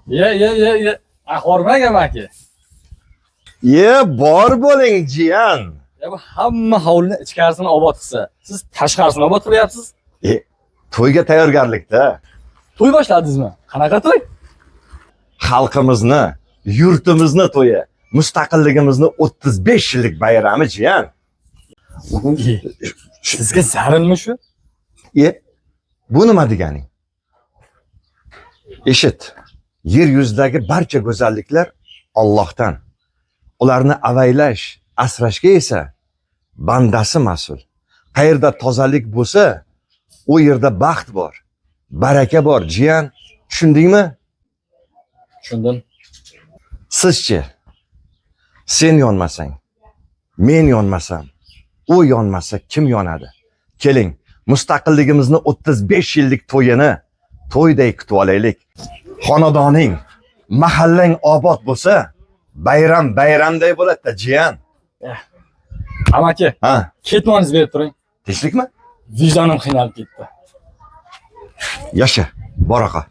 Ye. Ahvormang amaki. Bor bo'ling jiyan. Bu hamma hovlini ichkarisini obod qilsa, siz tashqarisini obod qilyapsiz. To'yga tayyorgarlikda. To'y boshladingizmi? Qanaqa to'y? Xalqimizni, yurtimizni to'yi, mustaqilligimizni 35 yillik bayrami jiyan. Sizga zarilmi shu? Bu nima deganing? Eshit. Yer yuzidagi barcha go'zalliklar Allohdan. Ularni avaylash, asrashga esa bandasi mas'ul. Qayerda tozalik bo'lsa, u yerda baxt bor, baraka bor, jiyan. Tushundingmi? Tushundim. Sizchi? Sen yonmasang, men yonmasam, u yonmasa kim yonadi? Keling, mustaqilligimizni 35 yillik to'yini to'yday kutib olaylik. Xonadoning, mahallang obod bo'lsa, bayramday bo'ladi-da, jiyan. Amaki, ketmoningizni berib turing. Tinchlikmi? Vijdonim qiynalib ketdi. Yasha, boraqa.